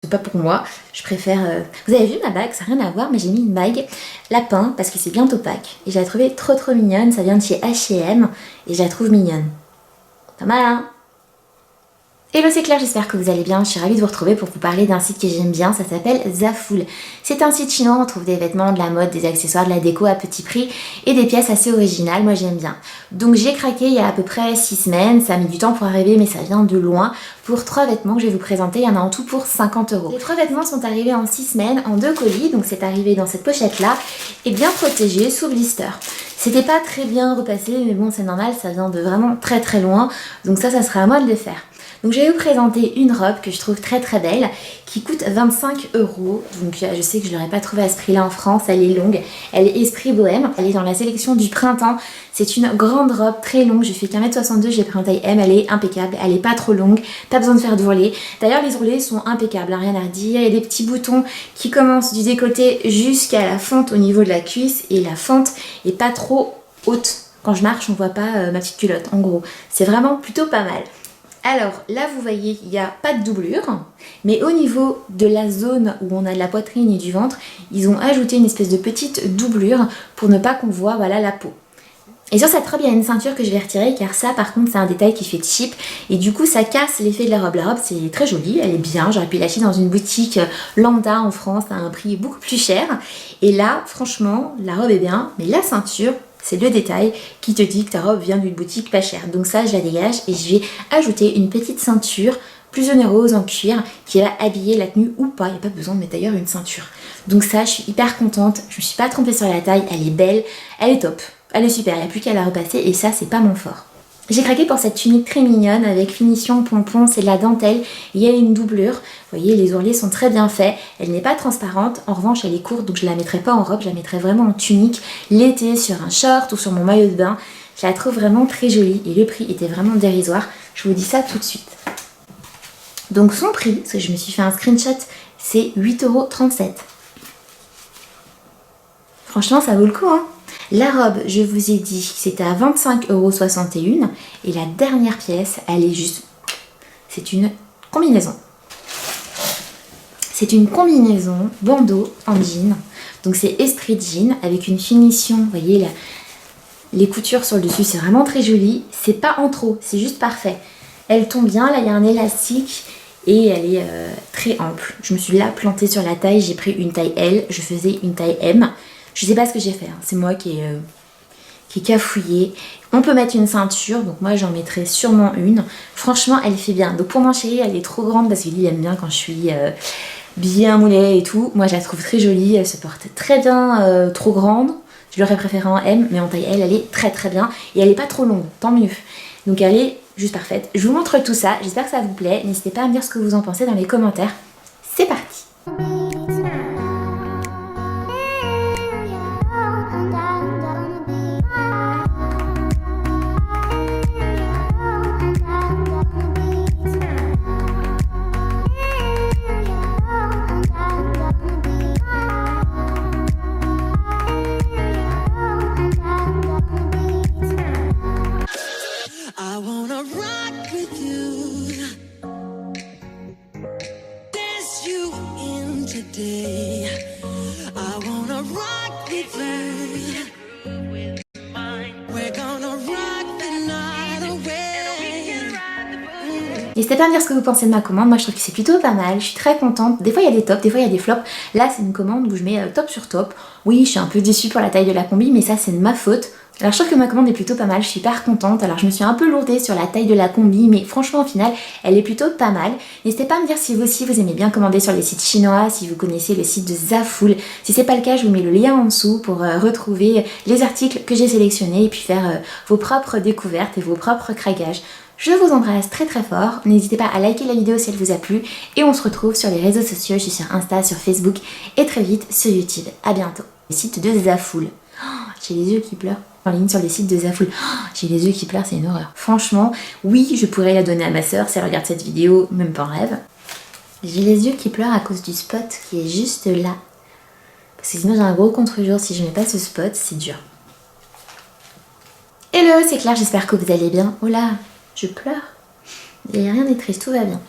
c'est pas pour moi. Je préfère... Vous avez vu ma bague, ça n'a rien à voir, mais j'ai mis une bague lapin parce que c'est bientôt Pâques. Et je la trouvais trop mignonne, ça vient de chez H&M et je la trouve mignonne. Pas mal, hein? Hello, c'est Claire, j'espère que vous allez bien. Je suis ravie de vous retrouver pour vous parler d'un site que j'aime bien, ça s'appelle Zaful. C'est un site chinois, on trouve des vêtements, de la mode, des accessoires, de la déco à petit prix et des pièces assez originales, moi j'aime bien. Donc j'ai craqué il y a à peu près 6 semaines, ça a mis du temps pour arriver mais ça vient de loin. Pour 3 vêtements que je vais vous présenter, il y en a en tout pour 50 €. Les 3 vêtements sont arrivés en 6 semaines, en 2 colis, donc c'est arrivé dans cette pochette là, et bien protégé sous blister. C'était pas très bien repassé, mais bon c'est normal, ça vient de vraiment très loin, donc ça sera à moi de le faire. Donc je vais vous présenter une robe que je trouve très belle, qui coûte 25 €. Donc je sais que je ne l'aurais pas trouvée à ce prix là en France, elle est longue, elle est esprit bohème, elle est dans la sélection du printemps. C'est une grande robe très longue, je fais qu'1 m 62, j'ai pris en taille M, elle est impeccable, elle est pas trop longue, pas besoin de faire d'ourlets. D'ailleurs les ourlets sont impeccables, rien à redire, il y a des petits boutons qui commencent du décolleté jusqu'à la fente au niveau de la cuisse et la fente est pas trop haute. Quand je marche on voit pas ma petite culotte en gros, c'est vraiment plutôt pas mal. Alors là vous voyez il n'y a pas de doublure, mais au niveau de la zone où on a de la poitrine et du ventre, ils ont ajouté une espèce de petite doublure pour ne pas qu'on voit voilà, la peau. Et sur cette robe il y a une ceinture que je vais retirer car ça par contre c'est un détail qui fait cheap et du coup ça casse l'effet de la robe. La robe c'est très jolie, elle est bien, j'aurais pu l'acheter dans une boutique lambda en France à un prix beaucoup plus cher. Et là franchement la robe est bien mais la ceinture, c'est le détail qui te dit que ta robe vient d'une boutique pas chère. Donc ça, je la dégage et je vais ajouter une petite ceinture plus onéreuse en cuir qui va habiller la tenue ou pas. Il n'y a pas besoin de mettre d'ailleurs une ceinture. Donc ça, je suis hyper contente. Je me suis pas trompée sur la taille. Elle est belle, elle est top, elle est super. Il n'y a plus qu'à la repasser et ça, c'est pas mon fort. J'ai craqué pour cette tunique très mignonne avec finition pompon, c'est de la dentelle, il y a une doublure, vous voyez les ourlets sont très bien faits, elle n'est pas transparente, en revanche elle est courte donc je la mettrai pas en robe, je la mettrai vraiment en tunique l'été sur un short ou sur mon maillot de bain, je la trouve vraiment très jolie et le prix était vraiment dérisoire, je vous dis ça tout de suite. Donc son prix, parce que je me suis fait un screenshot, c'est 8,37 €. Franchement ça vaut le coup hein. La robe, je vous ai dit que c'était à 25,61 € et la dernière pièce, elle est juste... C'est une combinaison. C'est une combinaison bandeau en jean. Donc c'est esprit jean avec une finition, vous voyez, les coutures sur le dessus, c'est vraiment très joli. C'est pas en trop, c'est juste parfait. Elle tombe bien, là il y a un élastique et elle est très ample. Je me suis là plantée sur la taille, j'ai pris une taille L, je faisais une taille M. Je sais pas ce que j'ai fait, hein. C'est moi qui ai cafouillé. On peut mettre une ceinture, donc moi j'en mettrai sûrement une. Franchement, elle fait bien. Donc pour mon chéri, elle est trop grande parce qu'il aime bien quand je suis bien moulée et tout. Moi je la trouve très jolie, elle se porte très bien trop grande. Je l'aurais préférée en M, mais en taille L, elle est très bien. Et elle est pas trop longue, tant mieux. Donc elle est juste parfaite. Je vous montre tout ça, j'espère que ça vous plaît. N'hésitez pas à me dire ce que vous en pensez dans les commentaires. C'est parti! N'hésitez pas à me dire ce que vous pensez de ma commande, moi je trouve que c'est plutôt pas mal, je suis très contente. Des fois il y a des tops, des fois il y a des flops. Là c'est une commande où je mets top sur top. Oui je suis un peu déçue pour la taille de la combi mais ça c'est de ma faute. Alors je trouve que ma commande est plutôt pas mal, je suis hyper contente. Alors je me suis un peu lourdée sur la taille de la combi mais franchement au final elle est plutôt pas mal. N'hésitez pas à me dire si vous aussi vous aimez bien commander sur les sites chinois, si vous connaissez le site de Zaful. Si c'est pas le cas je vous mets le lien en dessous pour retrouver les articles que j'ai sélectionnés et puis faire vos propres découvertes et vos propres craquages. Je vous embrasse très fort, n'hésitez pas à liker la vidéo si elle vous a plu et on se retrouve sur les réseaux sociaux, je suis sur Insta, sur Facebook et très vite sur YouTube. A bientôt. Le site de Zaful. Oh, j'ai les yeux qui pleurent. En ligne sur les sites de Zaful. Oh, j'ai les yeux qui pleurent, c'est une horreur. Franchement, oui, je pourrais la donner à ma soeur si elle regarde cette vidéo, même pas en rêve. J'ai les yeux qui pleurent à cause du spot qui est juste là. Parce que sinon j'ai un gros contre-jour, si je mets pas ce spot, c'est dur. Hello, c'est Claire, j'espère que vous allez bien. Oh là, je pleure. Il n'y a rien de triste, tout va bien.